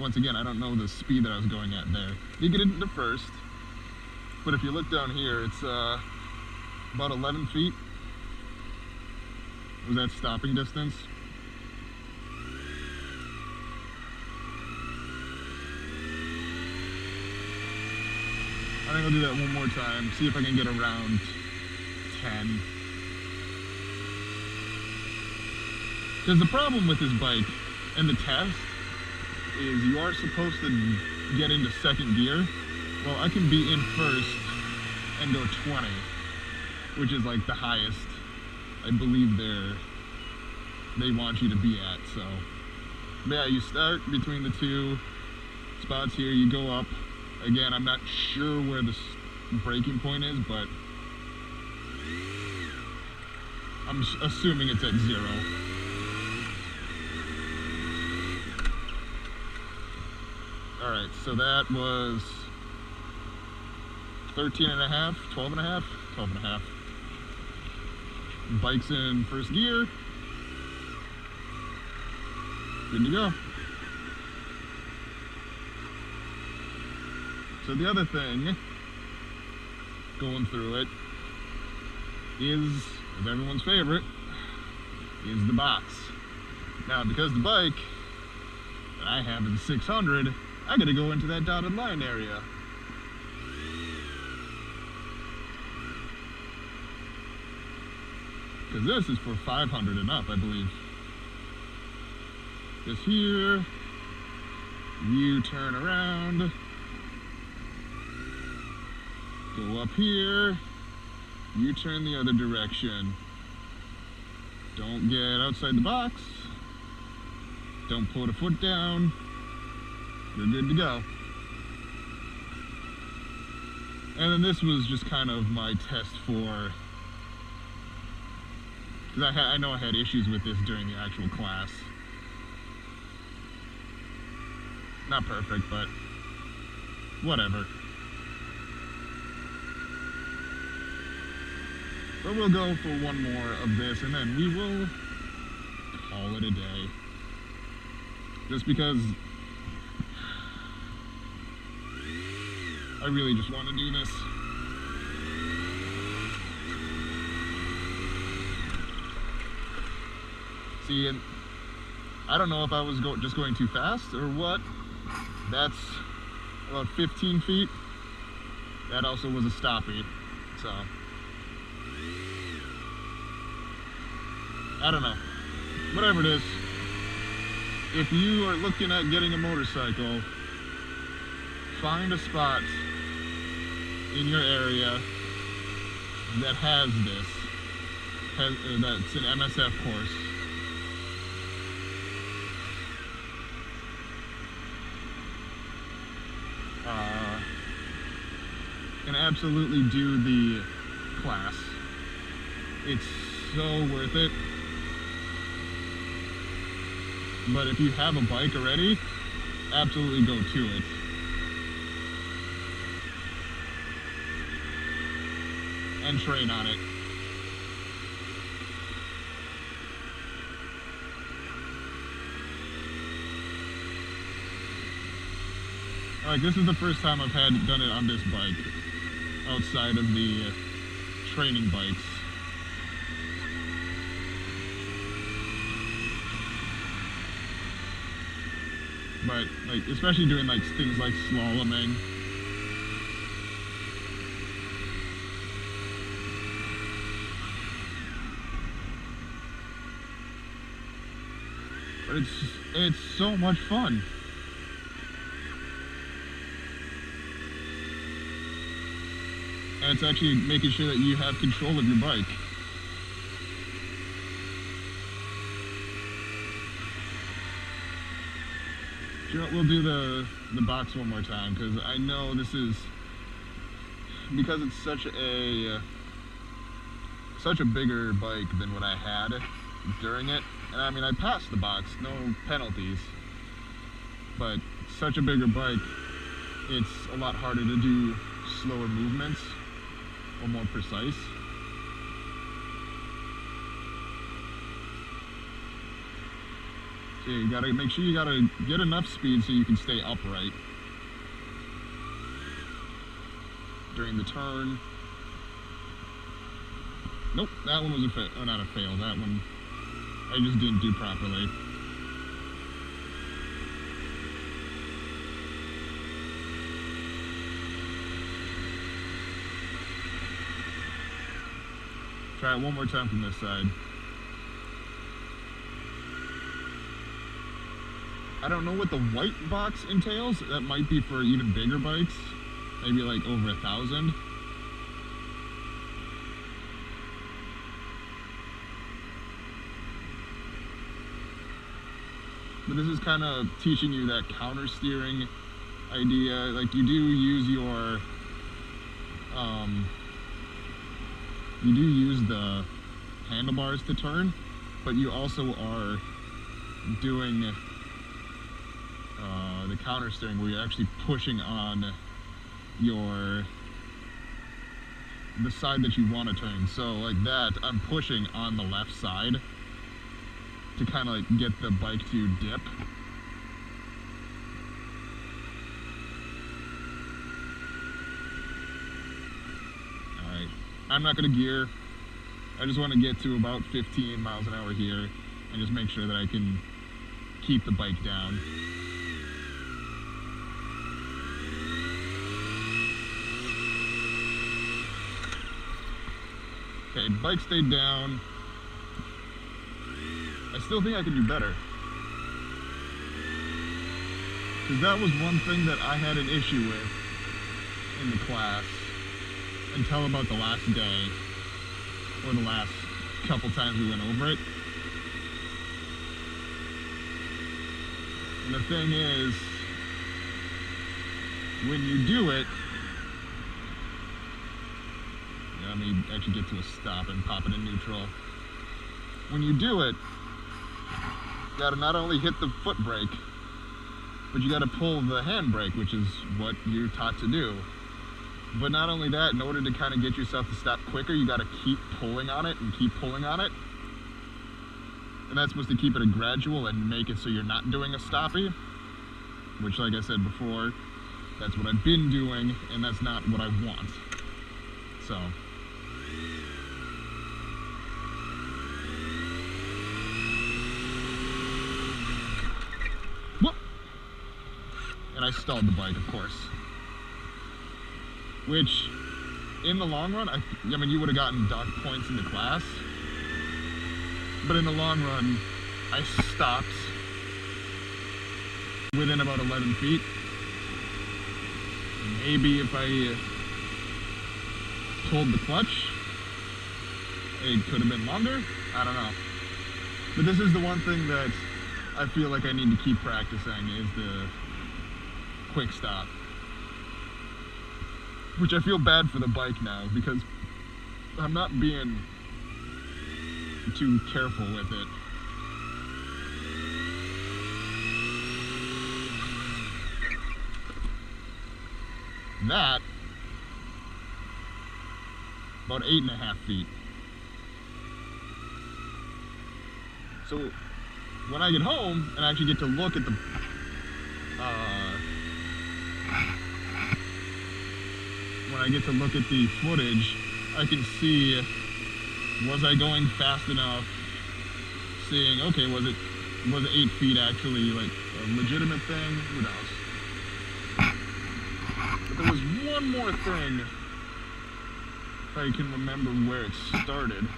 once again, I don't know the speed that I was going at there. You get into first, but if you look down here, it's about 11 feet. Was that stopping distance? I think I'll do that one more time, see if I can get around 10. Because the problem with this bike and the test is you are supposed to get into second gear. Well, I can be in first and go 20, which is like the highest I believe they want you to be at. So yeah, you start between the two spots here, you go up. Again, I'm not sure where the breaking point is, but I'm assuming it's at 0. Alright, so that was 13 and a half, 12 and a half, 12 and a half. Bike's in first gear. Good to go. So the other thing, going through it, is everyone's favorite, is the box. Now, because the bike that I have is 600, I gotta go into that dotted line area. Because this is for 500 and up, I believe. Just here, you turn around, go up here, you turn the other direction. Don't get outside the box. Don't put a foot down. You're good to go. And then this was just kind of my test for, because I know I had issues with this during the actual class. Not perfect, but whatever. But we'll go for one more of this, and then we will call it a day. Just because I really just want to do this. See, and I don't know if I was just going too fast or what. That's about 15 feet. That also was a stoppie, so I don't know. Whatever it is, if you are looking at getting a motorcycle, find a spot in your area that has this, that's an MSF course. And absolutely do the class. It's so worth it. But if you have a bike already, absolutely go to it. And train on it. Like, this is the first time I've done it on this bike, outside of the training bikes. But, like, especially doing, like, things like slaloming. But it's so much fun. And it's actually making sure that you have control of your bike. You know, we'll do the box one more time, because I know this is, because it's such a bigger bike than what I had during it. And I mean, I passed the box, no penalties, but such a bigger bike, it's a lot harder to do slower movements or more precise. So you gotta make sure you gotta get enough speed so you can stay upright during the turn. Nope, that one was a fail, or not a fail, that one I just didn't do properly. Try it one more time from this side. I don't know what the white box entails. That might be for even bigger bikes, maybe like over 1,000. But this is kind of teaching you that countersteering idea. Like you do use your, you do use the handlebars to turn, but you also are doing the countersteering where you're actually pushing on the side that you want to turn. So like that, I'm pushing on the left side to kind of like get the bike to dip. Alright, I'm not going to gear. I just want to get to about 15 miles an hour here and just make sure that I can keep the bike down. Okay, bike stayed down. I still think I can do better. Because that was one thing that I had an issue with in the class until about the last day, or the last couple times we went over it. And the thing is, when you do it, let me actually get to a stop and pop it in neutral. When you do it, you gotta not only hit the foot brake, but you gotta pull the hand brake, which is what you're taught to do. But not only that, in order to kind of get yourself to stop quicker, you gotta keep pulling on it and keep pulling on it. And that's supposed to keep it a gradual and make it so you're not doing a stoppie, which, like I said before, that's what I've been doing, and that's not what I want. So. Whoop! And I stalled the bike, of course. Which, in the long run, I mean, you would have gotten dock points in the class. But in the long run, I stopped within about 11 feet. Maybe if I pulled the clutch, it could have been longer. I don't know. But this is the one thing that I feel like I need to keep practicing, is the quick stop. Which I feel bad for the bike now, because I'm not being too careful with it. That, about 8.5 feet. So when I get home and I actually get to look at the footage, I can see, was I going fast enough? Seeing, okay, was it 8 feet actually like a legitimate thing? Who knows? But there was one more thing, if I can remember where it started.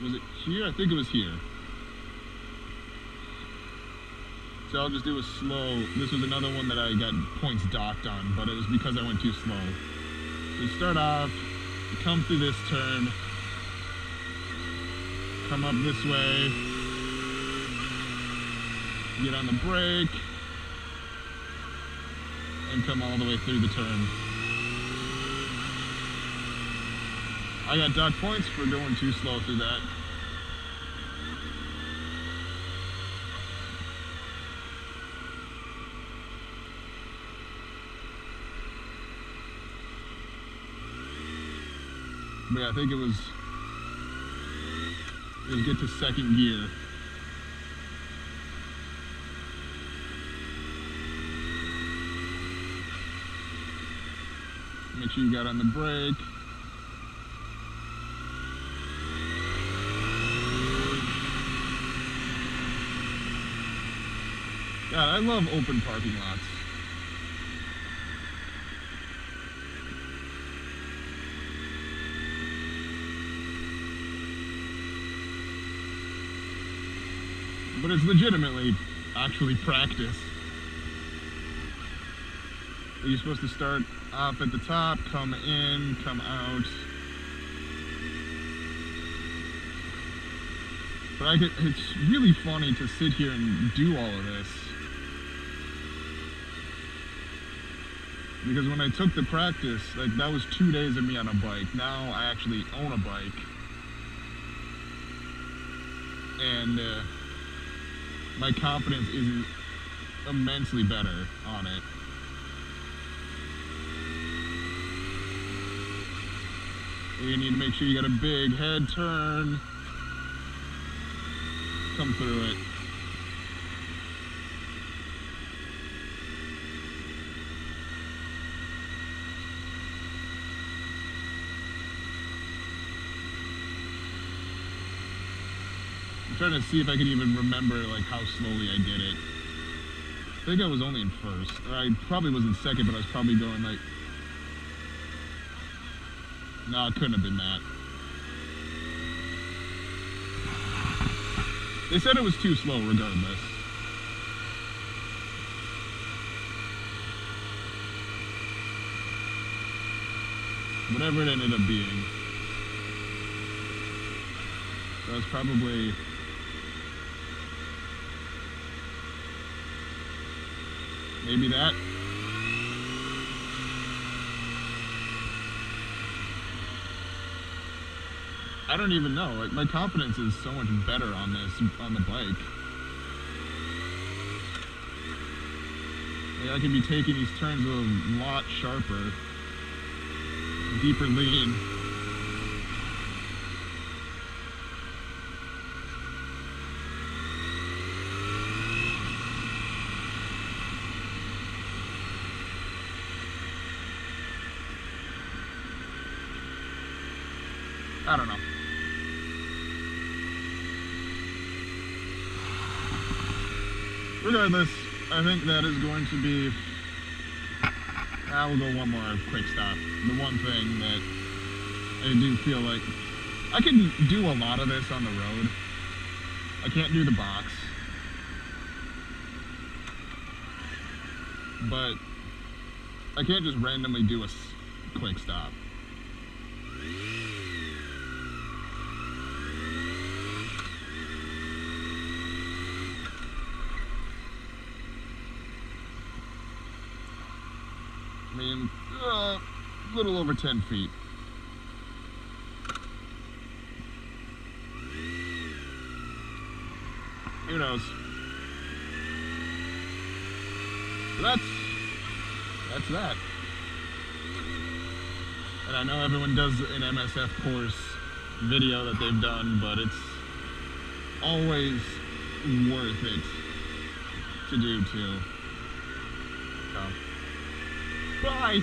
Was it here? I think it was here. So I'll just do a slow. This was another one that I got points docked on, but it was because I went too slow. So you start off, you come through this turn, come up this way, get on the brake, and come all the way through the turn. I got dock points for going too slow through that. But yeah, I think it was is get to second gear. Make sure you got on the brake. God, I love open parking lots. But it's legitimately actually practice. You're supposed to start up at the top, come in, come out. But it's really funny to sit here and do all of this. Because when I took the practice, like, that was 2 days of me on a bike. Now I actually own a bike. And my confidence is immensely better on it. You need to make sure you got a big head turn. Come through it. I'm trying to see if I can even remember like how slowly I did it. I think I was only in first. Or I probably was in second, but I was probably going like... No, it couldn't have been that. They said it was too slow regardless. Whatever it ended up being. That was probably... maybe that. I don't even know. Like, my confidence is so much better on this, on the bike. Like, I can be taking these turns a lot sharper, deeper lean. I don't know. Regardless, I think that is going to be... we'll go one more quick stop. The one thing that I do feel like... I can do a lot of this on the road. I can't do the box. But I can't just randomly do a quick stop. I mean, a little over 10 feet. Who knows? So that's that. And I know everyone does an MSF Course video that they've done, but it's always worth it to do too. So. Bye!